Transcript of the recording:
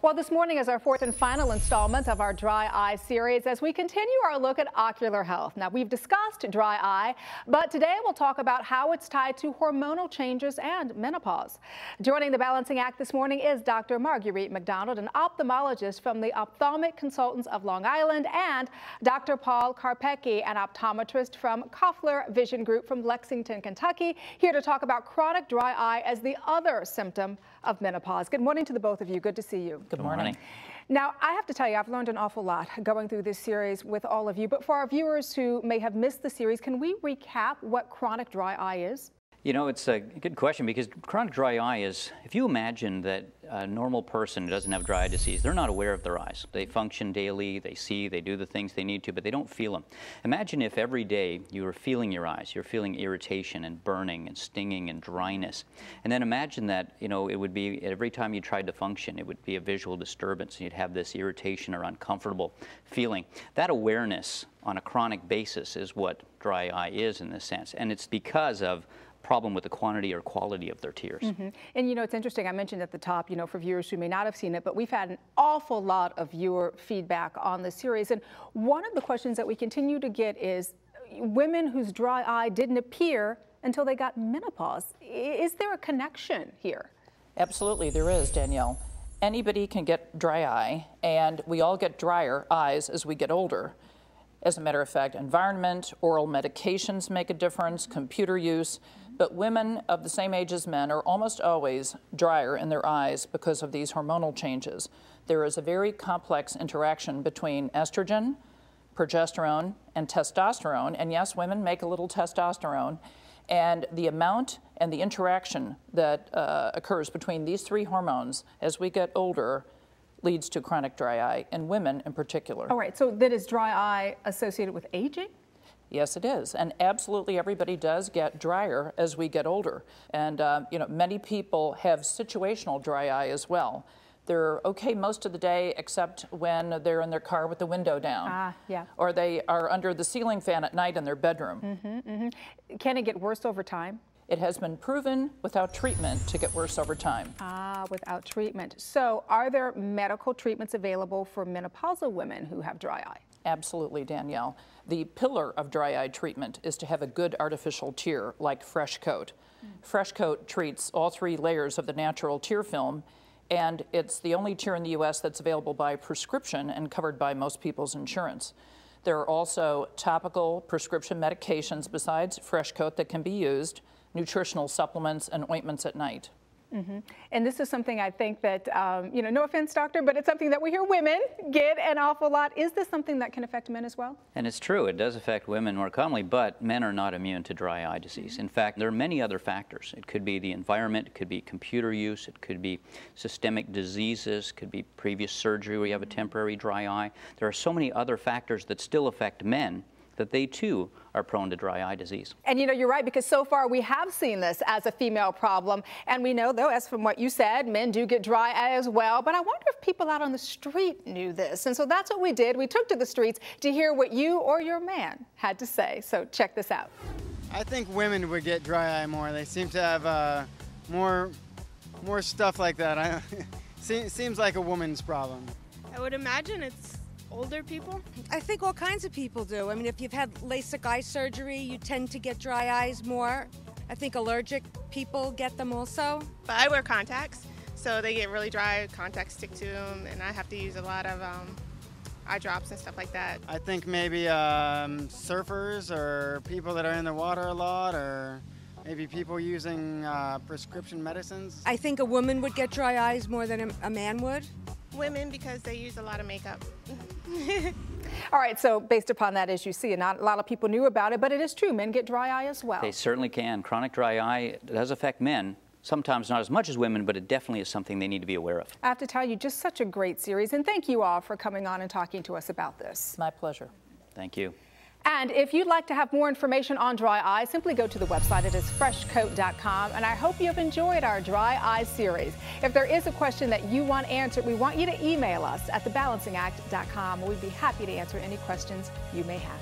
Well, this morning is our fourth and final installment of our Dry Eye series as we continue our look at ocular health. Now, we've discussed dry eye, but today we'll talk about how it's tied to hormonal changes and menopause. Joining the balancing act this morning is Dr. Marguerite McDonald, an ophthalmologist from the Ophthalmic Consultants of Long Island, and Dr. Paul Karpecki, an optometrist from Ocular Vision Group from Lexington, Kentucky, here to talk about chronic dry eye as the other symptom of menopause. Good morning to the both of you. Good to see you. Good morning. Now, I have to tell you, I've learned an awful lot going through this series with all of you, but for our viewers who may have missed the series, can we recap what chronic dry eye is? You know, it's a good question because chronic dry eye is, if you imagine that a normal person who doesn't have dry eye disease, they're not aware of their eyes. They function daily, they see, they do the things they need to, but they don't feel them. Imagine if every day you were feeling your eyes, you're feeling irritation and burning and stinging and dryness. And then imagine that, you know, it would be every time you tried to function, it would be a visual disturbance. You'd have this irritation or uncomfortable feeling. That awareness on a chronic basis is what dry eye is in this sense. And it's because of problem with the quantity or quality of their tears. And you know, it's interesting, I mentioned at the top, you know, for viewers who may not have seen it, but we've had an awful lot of viewer feedback on the series. And one of the questions that we continue to get is women whose dry eye didn't appear until they got menopause. Is there a connection here? Absolutely, there is, Danielle. Anybody can get dry eye, and we all get drier eyes as we get older. As a matter of fact, environment, oral medications make a difference, computer use, but women of the same age as men are almost always drier in their eyes because of these hormonal changes. There is a very complex interaction between estrogen, progesterone, and testosterone, and yes, women make a little testosterone, and the amount and the interaction that occurs between these three hormones as we get older leads to chronic dry eye, in women in particular. All right, so then is dry eye associated with aging? Yes, it is, and absolutely everybody does get drier as we get older. And you know, many people have situational dry eye as well. They're okay most of the day except when they're in their car with the window down. Or they are under the ceiling fan at night in their bedroom. Can it get worse over time? It has been proven without treatment to get worse over time. Without treatment. So are there medical treatments available for menopausal women who have dry eye? Absolutely, Danielle. The pillar of dry eye treatment is to have a good artificial tear like Fresh Coat. Fresh Coat treats all three layers of the natural tear film, and it's the only tear in the U.S. that's available by prescription and covered by most people's insurance. There are also topical prescription medications besides Fresh Coat that can be used, nutritional supplements and ointments at night. And this is something I think that, you know, no offense, doctor, but it's something that we hear women get an awful lot. Is this something that can affect men as well? And it's true, it does affect women more commonly, but men are not immune to dry eye disease. In fact, there are many other factors. It could be the environment, it could be computer use, it could be systemic diseases, it could be previous surgery where you have a temporary dry eye. There are so many other factors that still affect men that they too are prone to dry eye disease. And you know, you're right, because so far we have seen this as a female problem, and we know, though, as from what you said, men do get dry eye as well, but I wonder if people out on the street knew this. And so that's what we did. We took to the streets to hear what you or your man had to say. So check this out. I think women would get dry eye more. They seem to have more stuff like that. Seems like a woman's problem. I would imagine it's older people? I think all kinds of people do. I mean, if you've had LASIK eye surgery, you tend to get dry eyes more. I think allergic people get them also. But I wear contacts, so they get really dry, contacts stick to them, and I have to use a lot of eye drops and stuff like that. I think maybe surfers or people that are in the water a lot, or maybe people using prescription medicines. I think a woman would get dry eyes more than a man would. Women, because they use a lot of makeup. All right, so based upon that, as you see, not a lot of people knew about it, but it is true, men get dry eye as well. They certainly can. Chronic dry eye does affect men, sometimes not as much as women, but it definitely is something they need to be aware of. I have to tell you, just such a great series, and thank you all for coming on and talking to us about this. My pleasure. Thank you. And if you'd like to have more information on dry eye, simply go to the website. It is freshcoat.com. And I hope you've enjoyed our dry eye series. If there is a question that you want answered, we want you to email us at thebalancingact.com. We'd be happy to answer any questions you may have.